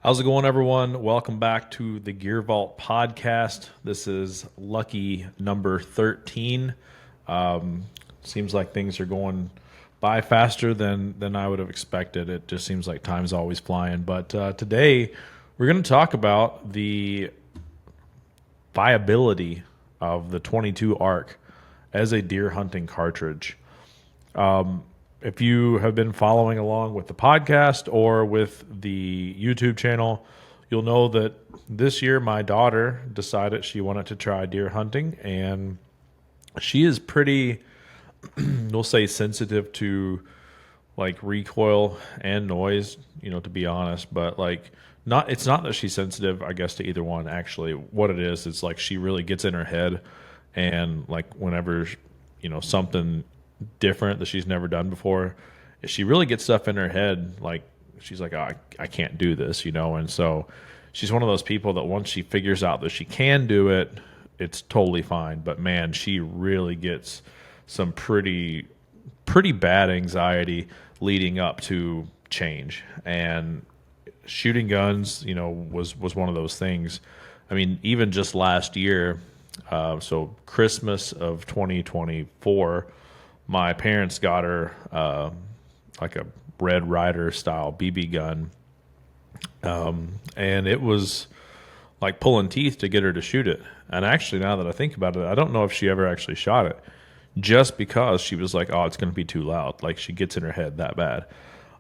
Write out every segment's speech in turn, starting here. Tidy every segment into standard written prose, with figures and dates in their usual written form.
How's it going, everyone? Welcome back to the Gear Vault podcast. This is lucky number 13. Seems like things are going by faster than I would have expected. It just seems like time's always flying. But today, we're going to talk about the viability of the 22 ARC as a deer hunting cartridge. If you have been following along with the podcast or with the YouTube channel, you'll know that this year my daughter decided she wanted to try deer hunting, and she is pretty, we'll say, sensitive to like recoil and noise, to be honest. But like, it's not that she's sensitive, I guess, to either one. Actually, what it is, it's like she really gets in her head, and like whenever, something different that she's never done before, she really gets stuff in her head. Like she's like, oh, I can't do this, and so she's one of those people that once she figures out that she can do it, it's totally fine. But man, she really gets some pretty bad anxiety leading up to change. And shooting guns, was one of those things. I mean, even just last year, so Christmas of 2024, my parents got her like a Red Ryder style BB gun, and it was like pulling teeth to get her to shoot it. And actually, now that I think about it, I don't know if she ever actually shot it, just because she was like, "Oh, it's going to be too loud." Like she gets in her head that bad.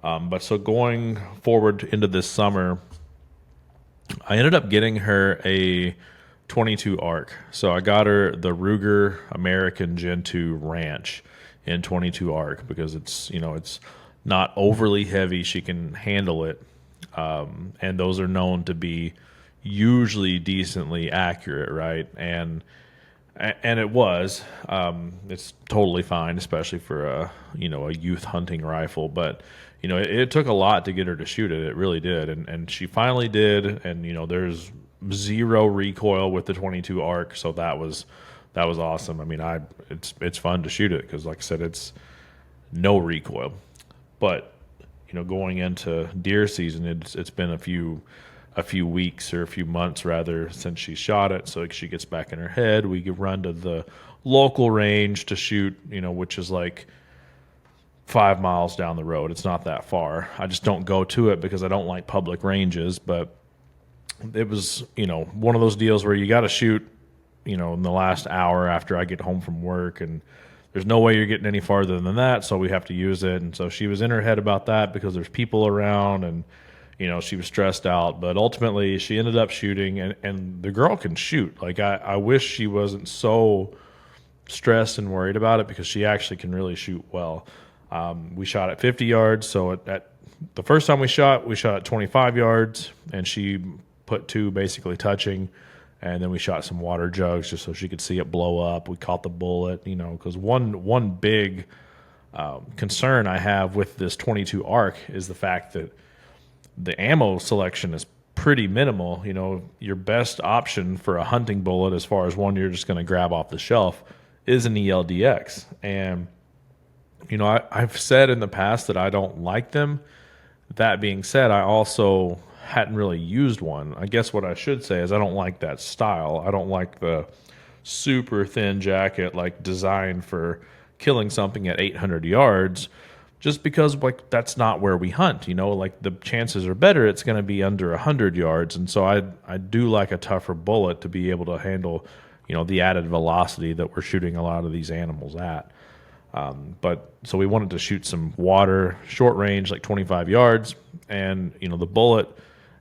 But so going forward into this summer, I ended up getting her a 22 ARC. So I got her the Ruger American Gen 2 Ranch in 22 ARC because it's not overly heavy. She can handle it, and those are known to be usually decently accurate, right? And it was. It's totally fine, especially for a youth hunting rifle. But it took a lot to get her to shoot it. It really did, and she finally did. And there's zero recoil with the 22 ARC, so that was awesome. I mean, it's fun to shoot it because, like I said, it's no recoil. But going into deer season, it's been a few weeks, or a few months rather, since she shot it. So she gets back in her head. We could run to the local range to shoot, which is like 5 miles down the road. It's not that far. I just don't go to it because I don't like public ranges. But it was, one of those deals where you got to shoot, in the last hour after I get home from work, and there's no way you're getting any farther than that, so we have to use it. And so she was in her head about that because there's people around, and she was stressed out. But ultimately she ended up shooting, and the girl can shoot. Like I wish she wasn't so stressed and worried about it, because she actually can really shoot well. We shot at 50 yards, so at the first time we shot at 25 yards, and she put two basically touching. And then we shot some water jugs just so she could see it blow up. We caught the bullet, because one big concern I have with this 22 ARC is the fact that the ammo selection is pretty minimal. Your best option for a hunting bullet, as far as one you're just going to grab off the shelf, is an ELDX. And, I've said in the past that I don't like them. That being said, I also hadn't really used one. I guess what I should say is I don't like that style. I don't like the super thin jacket, like designed for killing something at 800 yards, just because like that's not where we hunt. Like the chances are better it's going to be under 100 yards. And so I do like a tougher bullet to be able to handle the added velocity that we're shooting a lot of these animals at. But so we wanted to shoot some water, short range, like 25 yards, and the bullet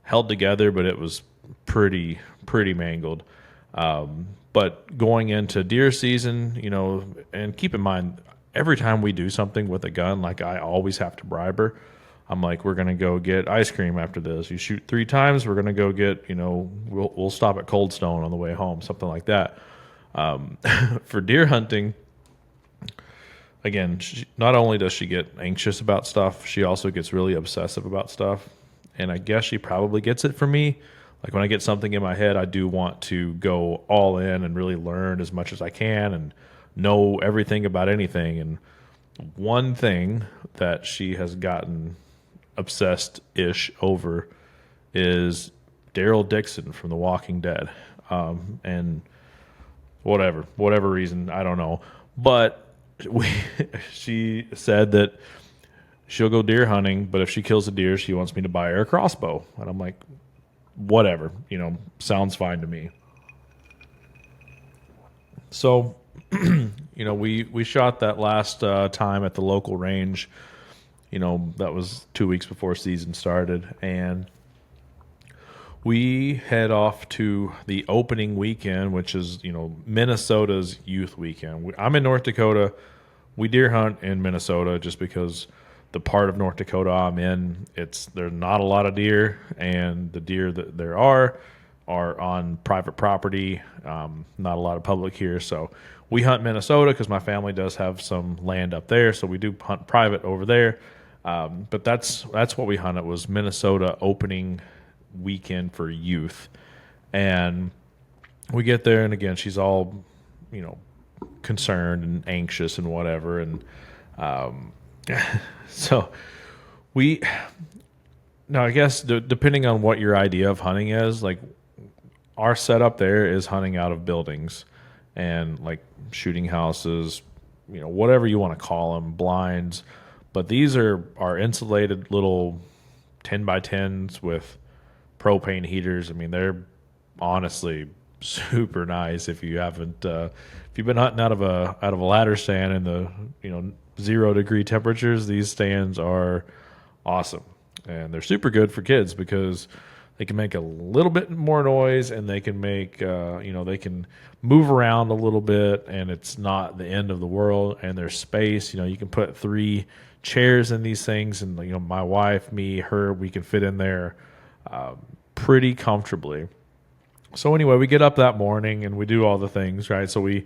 held together, but it was pretty mangled. But going into deer season, and keep in mind, every time we do something with a gun, like I always have to bribe her. I'm like, we're gonna go get ice cream after this. You shoot 3 times, we're gonna go get, we'll stop at Cold Stone on the way home, something like that. For deer hunting, again, not only does she get anxious about stuff, she also gets really obsessive about stuff. And I guess she probably gets it from me. Like when I get something in my head, I do want to go all in and really learn as much as I can and know everything about anything. And one thing that she has gotten obsessed-ish over is Daryl Dixon from The Walking Dead. And whatever reason, I don't know. But we, she said that she'll go deer hunting, but if she kills a deer, she wants me to buy her a crossbow. And I'm like, whatever, sounds fine to me. So, we shot that last time at the local range. That was 2 weeks before season started, and we head off to the opening weekend, which is Minnesota's youth weekend. I'm in North Dakota. We deer hunt in Minnesota just because the part of North Dakota I'm in, there's not a lot of deer, and the deer that there are on private property. Not a lot of public here, so we hunt Minnesota because my family does have some land up there, so we do hunt private over there. But that's what we hunted, was Minnesota opening weekend for youth. And we get there, and again, she's all concerned and anxious and whatever, and so now I guess depending on what your idea of hunting is, like our setup there is hunting out of buildings and like shooting houses, whatever you want to call them, blinds. But these are insulated little 10 by 10s with propane heaters. I mean, they're honestly super nice. If you haven't, if you've been hunting out of a ladder stand in the 0-degree temperatures, these stands are awesome, and they're super good for kids because they can make a little bit more noise, and they can make they can move around a little bit, and it's not the end of the world. And there's space. You can put 3 chairs in these things, and my wife, me, her, we can fit in there pretty comfortably. So anyway, we get up that morning and we do all the things, right? So we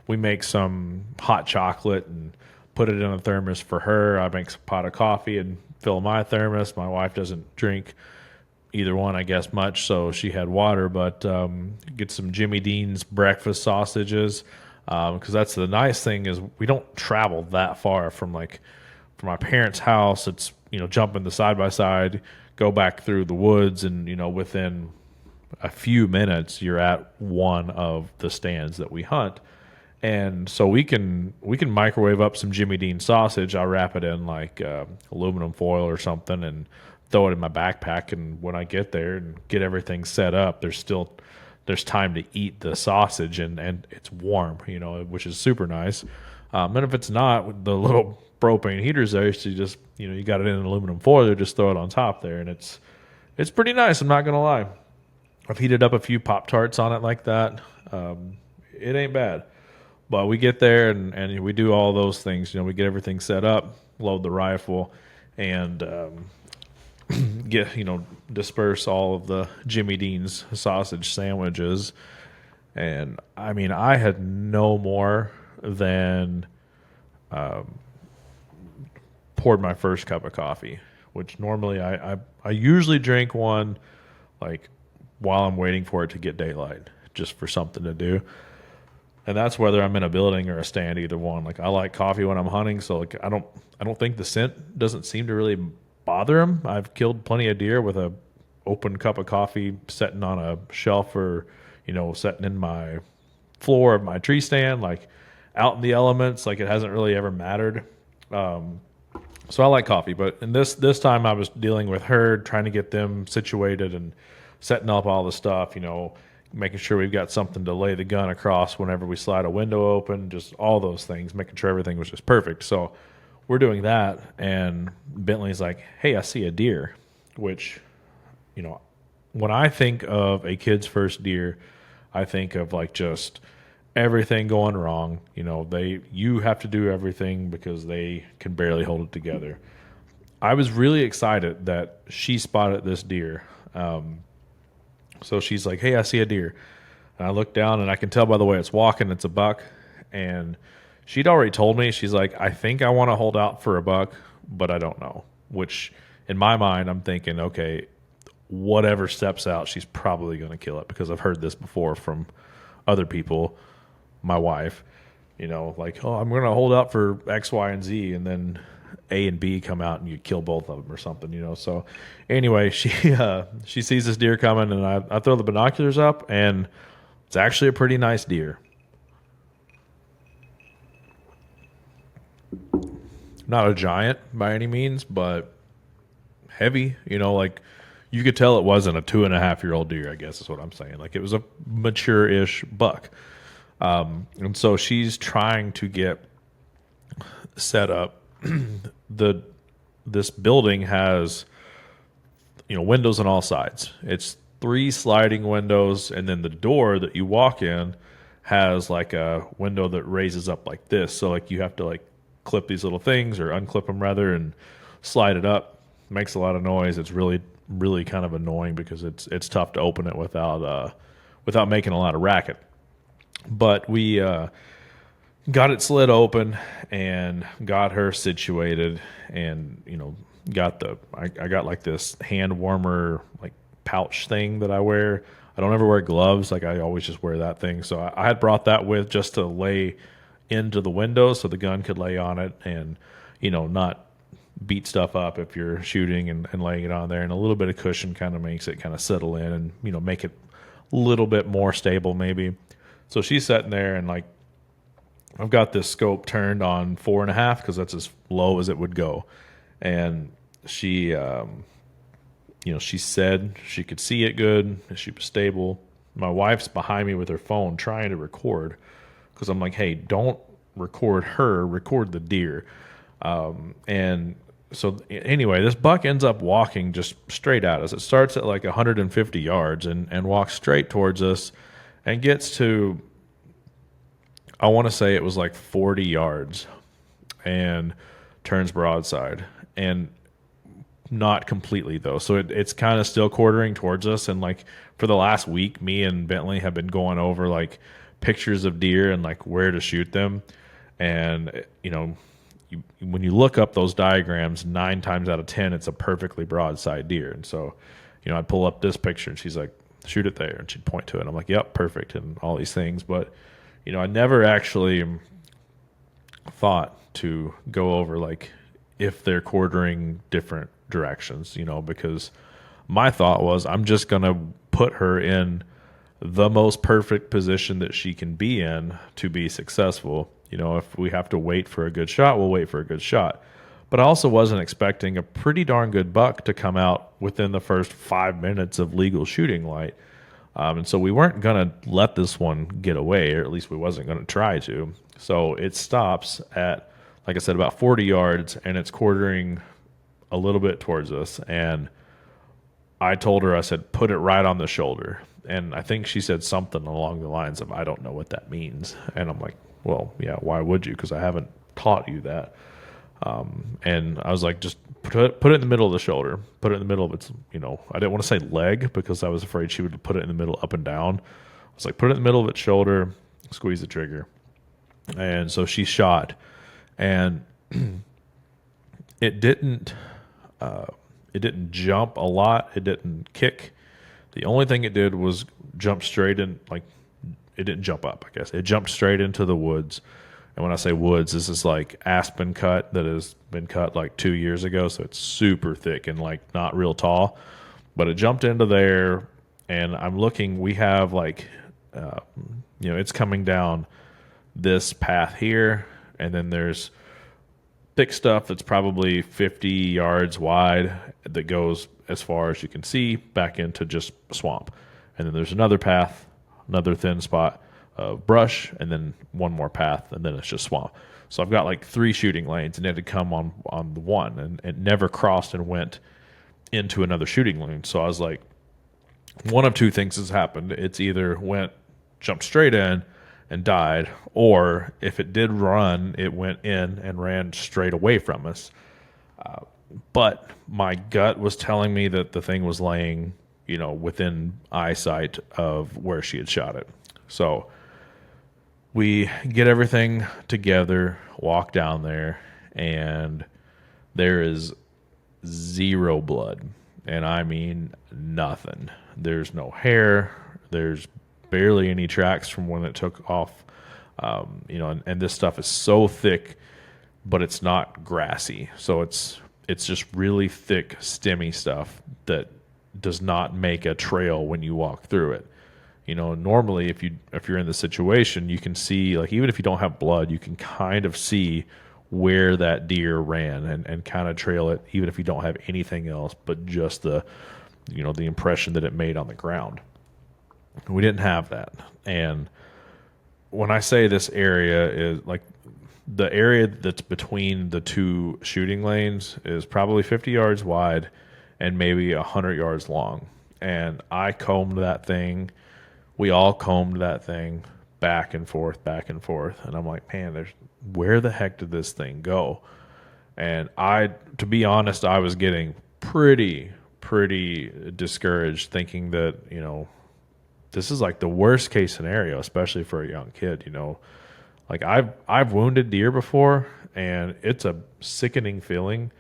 make some hot chocolate and put it in a thermos for her. I make a pot of coffee and fill my thermos. My wife doesn't drink either one, I guess, much, so she had water. But get some Jimmy Dean's breakfast sausages, because that's the nice thing, is we don't travel that far from my parents' house. It's jump in the side by side, go back through the woods, and within a few minutes you're at one of the stands that we hunt. And so we can microwave up some Jimmy Dean sausage. I'll wrap it in aluminum foil or something and throw it in my backpack. And when I get there and get everything set up, there's time to eat the sausage, and it's warm, which is super nice. And if it's not, with the little propane heaters there, so you just you got it in aluminum foil, you just throw it on top there, and it's pretty nice. I'm not gonna lie. I've heated up a few Pop-Tarts on it like that. It ain't bad. But we get there and we do all those things. We get everything set up, load the rifle, and disperse all of the Jimmy Dean's sausage sandwiches. And I mean, I had no more than poured my first cup of coffee, which normally I usually drink one while I'm waiting for it to get daylight, just for something to do. And that's whether I'm in a building or a stand, either one. I like coffee when I'm hunting, so I don't think the scent doesn't seem to really bother them. I've killed plenty of deer with a open cup of coffee sitting on a shelf, or sitting in my floor of my tree stand, out in the elements. It hasn't really ever mattered. So I like coffee, but in this time I was dealing with her, trying to get them situated and setting up all the stuff, making sure we've got something to lay the gun across whenever we slide a window open, just all those things, making sure everything was just perfect. So we're doing that, and Bentley's like, hey, I see a deer, which, when I think of a kid's first deer, I think of just everything going wrong. You have to do everything because they can barely hold it together. I was really excited that she spotted this deer. So she's like, hey, I see a deer. And I look down, and I can tell by the way it's walking, it's a buck. And she'd already told me, she's like, I think I want to hold out for a buck, but I don't know. Which, in my mind, I'm thinking, okay, whatever steps out, she's probably going to kill it, because I've heard this before from other people, my wife, oh, I'm going to hold out for X, Y, and Z. And then A and B come out and you kill both of them or something, you know. So anyway, she sees this deer coming, and I throw the binoculars up, and it's actually a pretty nice deer. Not a giant by any means, but heavy, you know, like you could tell it wasn't a 2.5-year-old deer, I guess is what I'm saying. Like it was a mature-ish buck. And so she's trying to get set up. This building has, you know, windows on all sides. It's 3 sliding windows, and then the door that you walk in has like a window that raises up like this. So like you have to like clip these little things or unclip them rather and slide it up. Makes a lot of noise. It's really kind of annoying because it's tough to open it without making a lot of racket. But we got it slid open and got her situated, and you know, I got like this hand warmer like pouch thing that I wear. I don't ever wear gloves, like I always just wear that thing. So I had brought that with just to lay into the window so the gun could lay on it and, you know, not beat stuff up if you're shooting and laying it on there. And a little bit of cushion kind of makes it kind of settle in and, you know, make it a little bit more stable maybe. So she's sitting there, and like I've got this scope turned on 4.5 because that's as low as it would go. And she, you know, she said she could see it good. She was stable. My wife's behind me with her phone trying to record because I'm like, hey, don't record her, record the deer. And so anyway, this buck ends up walking just straight at us. It starts at like 150 yards and walks straight towards us and gets to, I want to say it was like 40 yards and turns broadside. And not completely though. So it's kind of still quartering towards us. And like for the last week, me and Bentley have been going over like pictures of deer and like where to shoot them. And, you know, when you look up those diagrams, 9 times out of 10, it's a perfectly broadside deer. And so, you know, I'd pull up this picture and she's like, shoot it there. And she'd point to it. I'm like, yep, perfect. And all these things. But, you know, I never actually thought to go over like if they're quartering different directions, you know, because my thought was I'm just going to put her in the most perfect position that she can be in to be successful. You know, if we have to wait for a good shot, we'll wait for a good shot. But I also wasn't expecting a pretty darn good buck to come out within the first 5 minutes of legal shooting light. And so we weren't going to let this one get away, or at least we wasn't going to try to. So it stops at, like I said, about 40 yards, and it's quartering a little bit towards us. And I told her, I said, put it right on the shoulder. And I think she said something along the lines of, I don't know what that means. And I'm like, well, yeah, why would you? Because I haven't taught you that. And I was like, just put it in the middle of the shoulder. Put it in the middle of its, you know, I didn't want to say leg because I was afraid she would put it in the middle up and down. I was like, put it in the middle of its shoulder, squeeze the trigger. And so she shot. And it didn't jump a lot. It didn't kick. The only thing it did was jump straight in, like, it didn't jump up, I guess. It jumped straight into the woods. And when I say woods, this is like aspen cut that has been cut like 2 years ago. So it's super thick and like not real tall. But it jumped into there, and I'm looking, we have like, you know, it's coming down this path here. And then there's thick stuff that's probably 50 yards wide that goes as far as you can see back into just swamp. And then there's another path, another thin spot of brush, and then one more path, and then it's just swamp. So I've got like 3 shooting lanes, and it had come on the one, and it never crossed and went into another shooting lane. So I was like, one of 2 things has happened. It's either jumped straight in and died, or if it did run, it went in and ran straight away from us. But my gut was telling me that the thing was laying, you know, within eyesight of where she had shot it. So we get everything together, walk down there, and there is 0 blood. And I mean nothing. There's no hair. There's barely any tracks from when it took off. You know, and this stuff is so thick but it's not grassy. So it's just really thick, stemmy stuff that does not make a trail when you walk through it. Normally if you're in the situation, you can see, like, even if you don't have blood, you can kind of see where that deer ran and kind of trail it, even if you don't have anything else but just the impression that it made on the ground. We didn't have that. And when I say this area is like the area that's between the two shooting lanes is probably 50 yards wide and maybe 100 yards long. And I combed that thing. We all combed that thing back and forth, back and forth. And I'm like, man, where the heck did this thing go? And to be honest, I was getting pretty discouraged, thinking that, this is like the worst case scenario, especially for a young kid. Like I've wounded deer before, and it's a sickening feeling.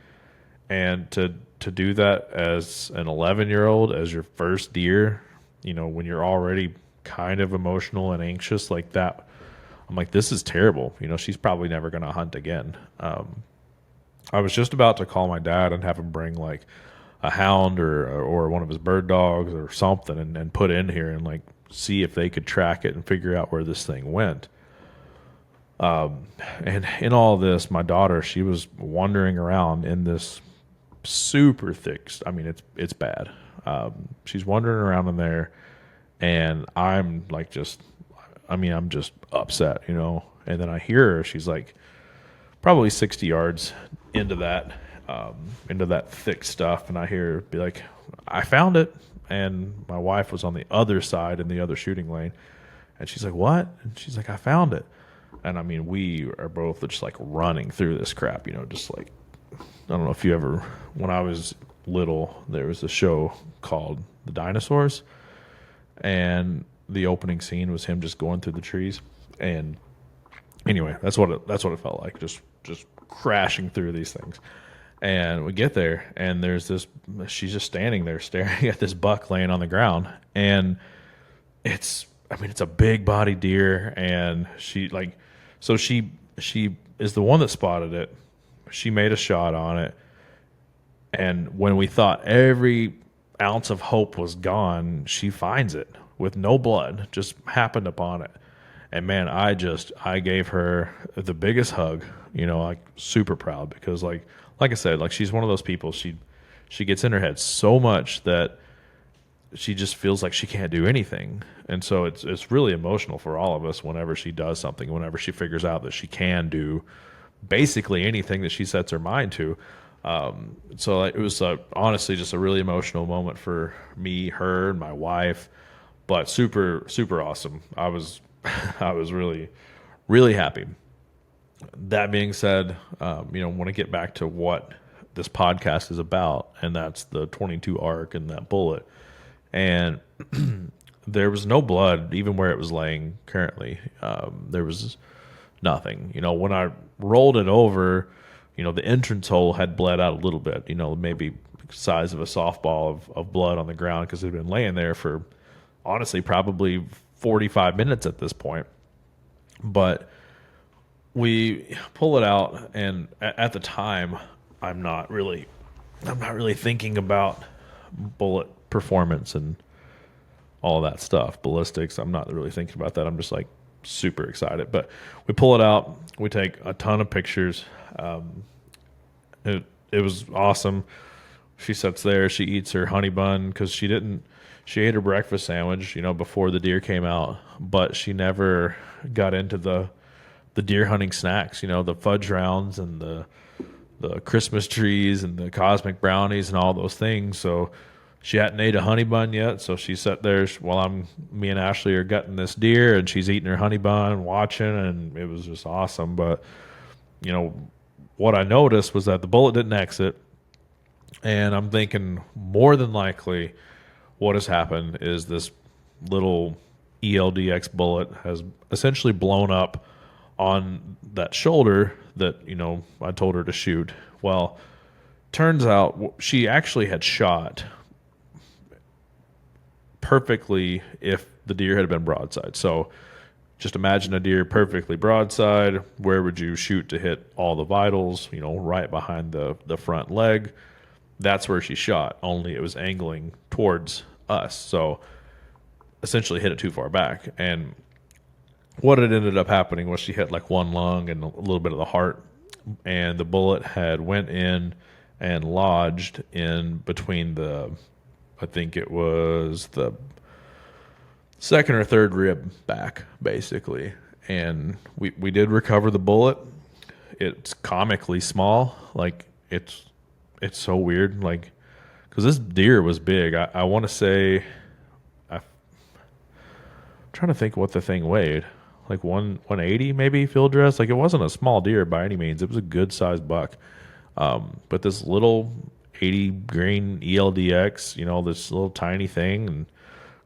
And to do that as an 11-year-old, as your first deer, when you're already kind of emotional and anxious like that, I'm like, this is terrible. She's probably never going to hunt again. I was just about to call my dad and have him bring like a hound or one of his bird dogs or something and put in here and like see if they could track it and figure out where this thing went. And in all this, my daughter, she was wandering around in this super thick. I mean, it's bad. She's wandering around in there, and I'm like, I'm just upset, And then I hear her. She's like probably 60 yards into that thick stuff, and I hear her be like, I found it. And my wife was on the other side in the other shooting lane, and she's like, what? And she's like, I found it. And I mean, we are both just like running through this crap, just like, I don't know if you ever, when I was little, there was a show called The Dinosaurs, and the opening scene was him just going through the trees. And anyway, that's what it felt like, just crashing through these things. And we get there, and she's just standing there staring at this buck laying on the ground. And it's a big body deer, and she is the one that spotted it. She made a shot on it. And when we thought every ounce of hope was gone, she finds it with no blood, just happened upon it. And man, I gave her the biggest hug, like super proud, because like I said, like she's one of those people, she gets in her head so much that she just feels like she can't do anything. And so it's really emotional for all of us whenever she does something, whenever she figures out that she can do basically anything that she sets her mind to. So it was honestly just a really emotional moment for me, her, and my wife, but super, super awesome. I was really, really happy. That being said, want to get back to what this podcast is about, and that's the 22 arc and that bullet. And there was no blood, even where it was laying currently. There was nothing. When I rolled it over, the entrance hole had bled out a little bit, maybe size of a softball of blood on the ground, because it had been laying there for, honestly, probably 45 minutes at this point. But we pull it out, and at the time, I'm not really thinking about bullet performance and all that stuff, ballistics. I'm not really thinking about that. I'm just like super excited. But we pull it out. We take a ton of pictures. It was awesome. She sits there. She eats her honey bun, because she ate her breakfast sandwich, before the deer came out, but she never got into the deer hunting snacks, the fudge rounds and the Christmas trees and the cosmic brownies and all those things. So she hadn't ate a honey bun yet. So she sat there while me and Ashley are gutting this deer, and she's eating her honey bun and watching, and it was just awesome. But, what I noticed was that the bullet didn't exit, and I'm thinking more than likely what has happened is this little ELDX bullet has essentially blown up on that shoulder that, I told her to shoot. Well, turns out she actually had shot perfectly if the deer had been broadside. So Just imagine a deer perfectly broadside. Where would you shoot to hit all the vitals? Right behind the front leg. That's where she shot. Only it was angling towards us, so essentially hit it too far back. And what had ended up happening was she hit like one lung and a little bit of the heart, and the bullet had went in and lodged in between I think it was the second or third rib back, basically. And we did recover the bullet. It's comically small. Like it's so weird. Like, because this deer was big. I want to say, I'm trying to think what the thing weighed. Like 180 maybe field dress. Like, it wasn't a small deer by any means. It was a good sized buck. But this little 80 grain ELDX, this little tiny thing, and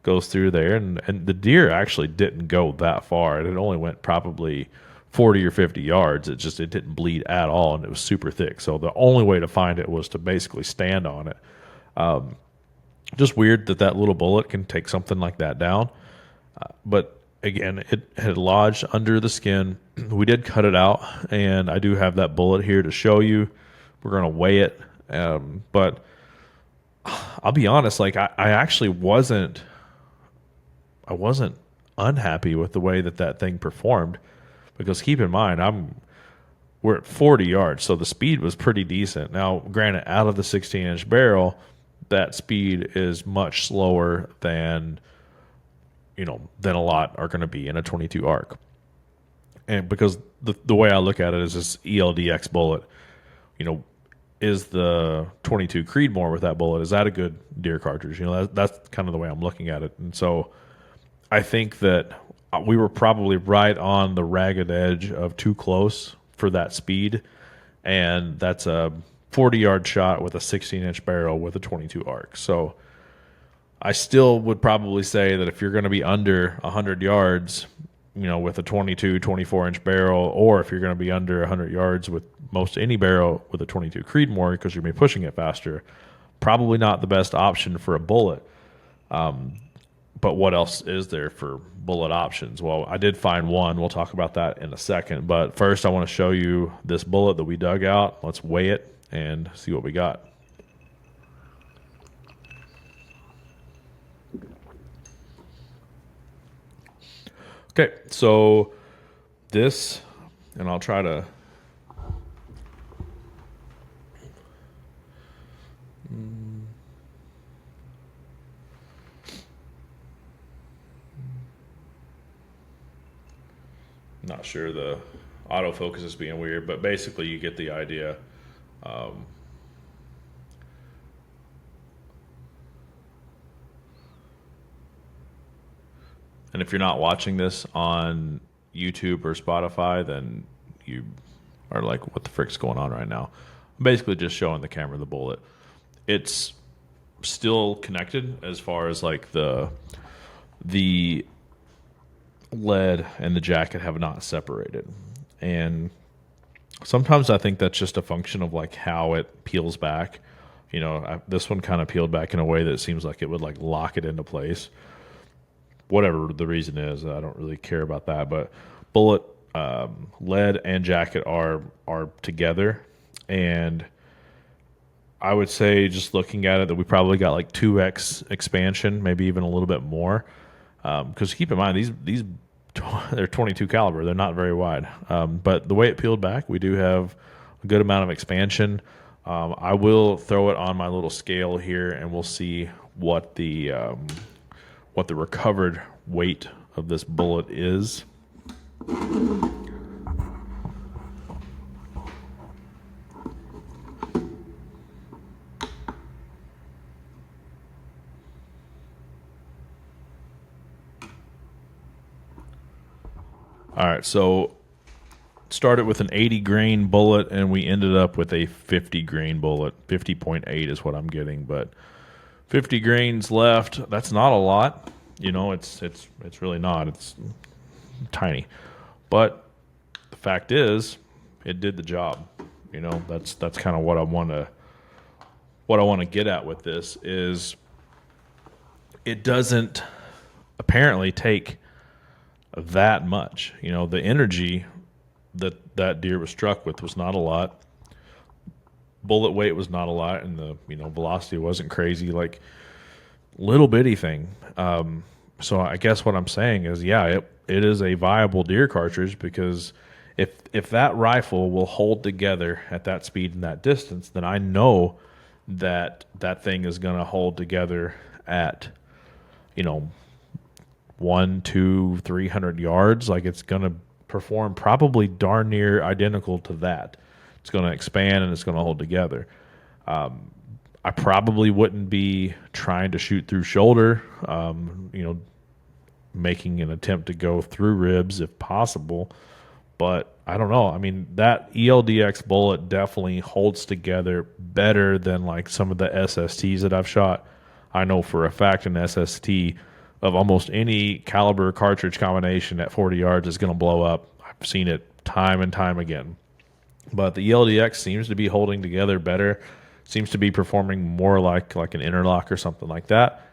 goes through there, and the deer actually didn't go that far. It only went probably 40 or 50 yards. It didn't bleed at all, and it was super thick. So the only way to find it was to basically stand on it. Just weird that little bullet can take something like that down. But again, it had lodged under the skin. We did cut it out, and I do have that bullet here to show you. We're going to weigh it. But I'll be honest, like I actually wasn't unhappy with the way that thing performed, because keep in mind, we're at 40 yards, so the speed was pretty decent. Now, granted, out of the 16-inch barrel, that speed is much slower than a lot are going to be in a 22 arc. And because the way I look at it is this ELDX bullet, is the 22 Creedmoor with that bullet, is that a good deer cartridge? That's kind of the way I'm looking at it. And so I think that we were probably right on the ragged edge of too close for that speed. And that's a 40-yard shot with a 16-inch barrel with a 22 arc. So I still would probably say that if you're going to be under 100 yards, with a 22, 24-inch barrel, or if you're going to be under 100 yards with most any barrel with a 22 Creedmoor, because you're going to be pushing it faster, probably not the best option for a bullet. But what else is there for bullet options? Well, I did find one. We'll talk about that in a second. But first, I want to show you this bullet that we dug out. Let's weigh it and see what we got. Okay, so this, and I'll try to not sure, the autofocus is being weird, but basically you get the idea. And if you're not watching this on YouTube or Spotify, then you are like, what the frick's going on right now? I'm basically just showing the camera the bullet. It's still connected as far as like the lead and the jacket have not separated. And sometimes I think that's just a function of like how it peels back. This one kind of peeled back in a way that seems like it would like lock it into place. Whatever the reason is, I don't really care about that. But bullet, lead, and jacket are together, and I would say, just looking at it, that we probably got like 2x expansion, maybe even a little bit more. Because keep in mind, these they're 22 caliber, they're not very wide. But the way it peeled back, we do have a good amount of expansion. I will throw it on my little scale here, and we'll see what the recovered weight of this bullet is. All right, so started with an 80 grain bullet, and we ended up with a 50 grain bullet. 50.8 is what I'm getting, but 50 grains left. That's not a lot. It's really not. It's tiny. But the fact is, it did the job. That's kind of what I want to get at with this is it doesn't apparently take that much. The energy that deer was struck with was not a lot. Bullet weight was not a lot, and the velocity wasn't crazy. Like little bitty thing. So I guess what I'm saying is, yeah, it is a viable deer cartridge because if that rifle will hold together at that speed and that distance, then I know that thing is going to hold together at you know 1, 2, 300 yards. Like it's going to perform probably darn near identical to that. It's going to expand and it's going to hold together. I probably wouldn't be trying to shoot through shoulder, making an attempt to go through ribs if possible. But I don't know. I mean, that ELDX bullet definitely holds together better than like some of the SSTs that I've shot. I know for a fact an SST of almost any caliber cartridge combination at 40 yards is going to blow up. I've seen it time and time again. But the ELDX seems to be holding together better. Seems to be performing more like an interlock or something like that.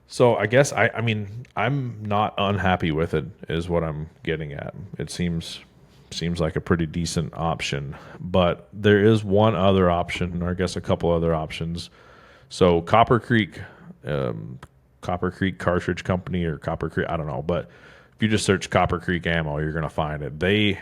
So I guess I mean I'm not unhappy with it is what I'm getting at. It seems like a pretty decent option, but there is one other option, or I guess a couple other options. So Copper Creek Cartridge Company, or Copper Creek, I don't know, but if you just search Copper Creek ammo, you're gonna find it. They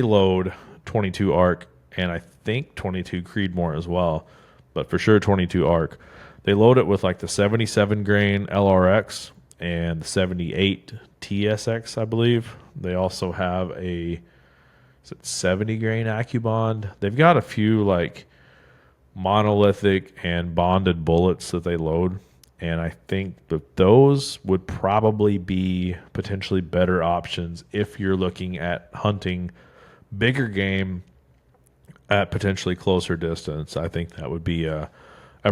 load 22 ARC and I think 22 Creedmoor as well, but for sure 22 ARC. They load it with like the 77 grain LRX and the 78 TSX, I believe. They also have a 70 grain AccuBond. They've got a few like monolithic and bonded bullets that they load, and I think that those would probably be potentially better options if you're looking at hunting bigger game at potentially closer distance. I think that would be a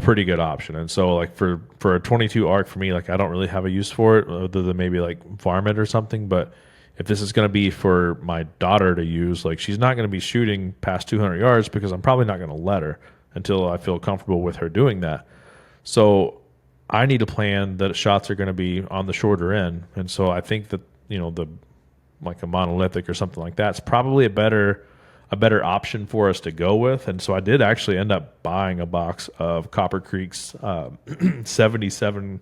pretty good option. And so like for a 22 ARC for me, like I don't really have a use for it other than maybe like varmint or something. But if this is going to be for my daughter to use, like she's not going to be shooting past 200 yards because I'm probably not going to let her until I feel comfortable with her doing that. So I need a plan that shots are going to be on the shorter end. And so I think that, the like a monolithic or something like that's probably a better option for us to go with. And so I did actually end up buying a box of Copper Creek's 77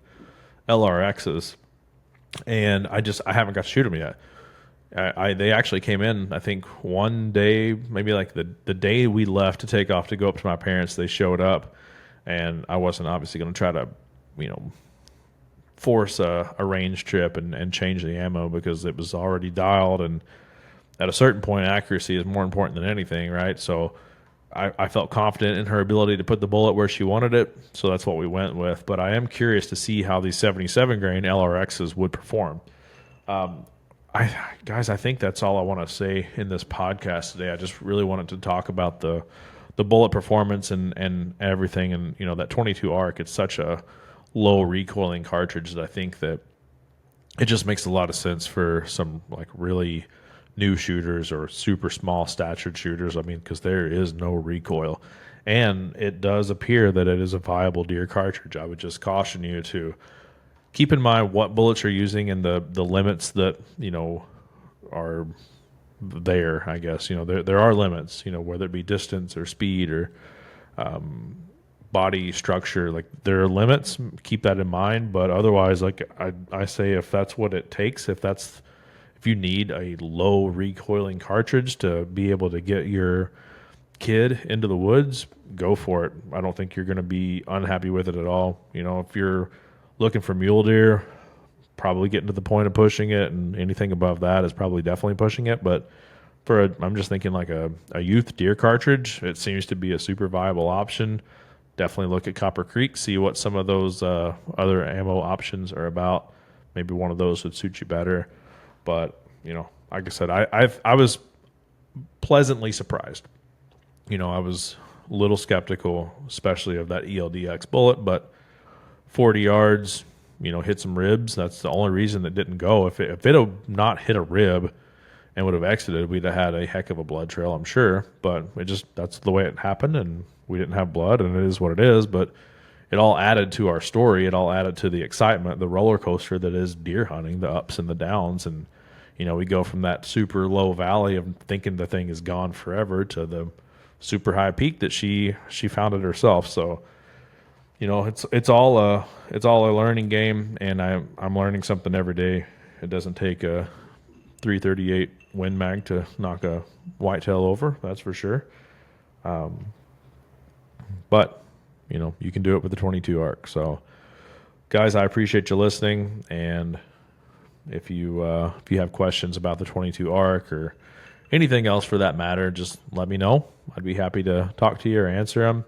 LRXs, and I haven't got to shoot them yet. They actually came in, I think one day, maybe like the day we left to take off to go up to my parents, they showed up, and I wasn't obviously going to try to, force a range trip and change the ammo because it was already dialed, and at a certain point, accuracy is more important than anything, right? So I felt confident in her ability to put the bullet where she wanted it, so that's what we went with. But I am curious to see how these 77 grain LRXs would perform. Guys, I think that's all I want to say in this podcast today. I just really wanted to talk about the bullet performance and everything, and that 22 ARC. It's such a low recoiling cartridge that I think that it just makes a lot of sense for some like really new shooters or super small statured shooters. I mean, because there is no recoil, and it does appear that it is a viable deer cartridge. I would just caution you to keep in mind what bullets you're using and the limits that are there. I guess there are limits. Whether it be distance or speed or body structure, like there are limits. Keep that in mind. But otherwise, like I say, if that's what it takes, if you need a low recoiling cartridge to be able to get your kid into the woods, go for it. I don't think you're going to be unhappy with it at all. If you're looking for mule deer, probably getting to the point of pushing it, and anything above that is probably definitely pushing it. But I'm just thinking like a youth deer cartridge, it seems to be a super viable option. Definitely look at Copper Creek, see what some of those other ammo options are about. Maybe one of those would suit you better. But, like I said, I was pleasantly surprised. I was a little skeptical, especially of that ELDX bullet, but 40 yards, hit some ribs. That's the only reason that didn't go. If it had not hit a rib and would have exited, we'd have had a heck of a blood trail, I'm sure. But that's the way it happened, and we didn't have blood, and it is what it is. But it all added to our story. It all added to the excitement, the roller coaster that is deer hunting, the ups and the downs. And, we go from that super low valley of thinking the thing is gone forever to the super high peak that she found it herself. So, it's all a learning game, and I'm learning something every day. It doesn't take a 338 Win Mag to knock a whitetail over, that's for sure. But you can do it with the 22 arc. So, guys, I appreciate you listening, and if you have questions about the 22 arc or anything else for that matter, just let me know. I'd be happy to talk to you or answer them.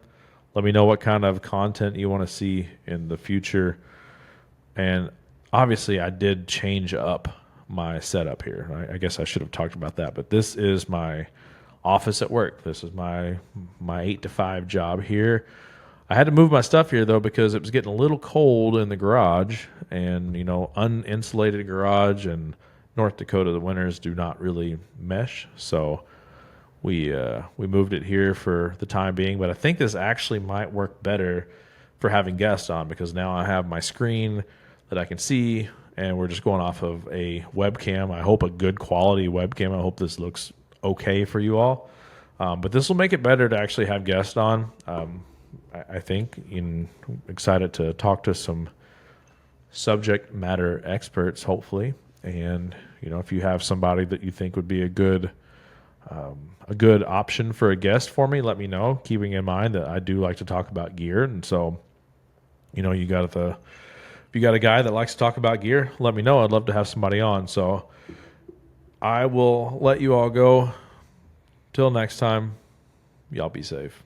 Let me know what kind of content you want to see in the future. And obviously, I did change up my setup here. I guess I should have talked about that, but this is my office at work. This is my 8 to 5 job here. I had to move my stuff here though because it was getting a little cold in the garage, and uninsulated garage and North Dakota, the winters do not really mesh. So we moved it here for the time being, but I think this actually might work better for having guests on, because now I have my screen that I can see, and we're just going off of a webcam. I hope a good quality webcam. I hope this looks okay for you all. But this will make it better to actually have guests on. I think. Excited to talk to some subject matter experts, hopefully. And if you have somebody that you think would be a good option for a guest for me, let me know. Keeping in mind that I do like to talk about gear, and so if you got a guy that likes to talk about gear, let me know. I'd love to have somebody on. So I will let you all go. Till next time, y'all be safe.